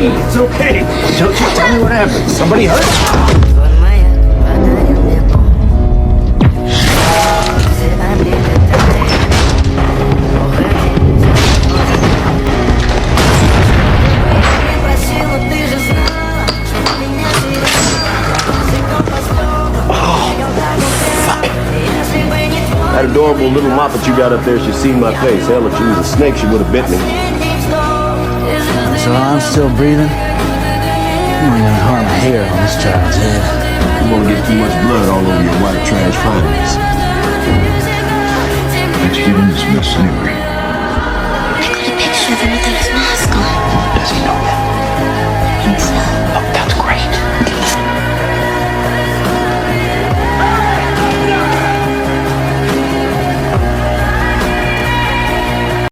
It's okay. Tell me what happened. Somebody hurt? That adorable little mop that you got up there, she's seen my face. Hell, if she was a snake, she would have bit me. So I'm still breathing? I'm not gonna harm a hair on this child's head. You won't get too much blood all over your white trash finals. Let's get in this mess anyway.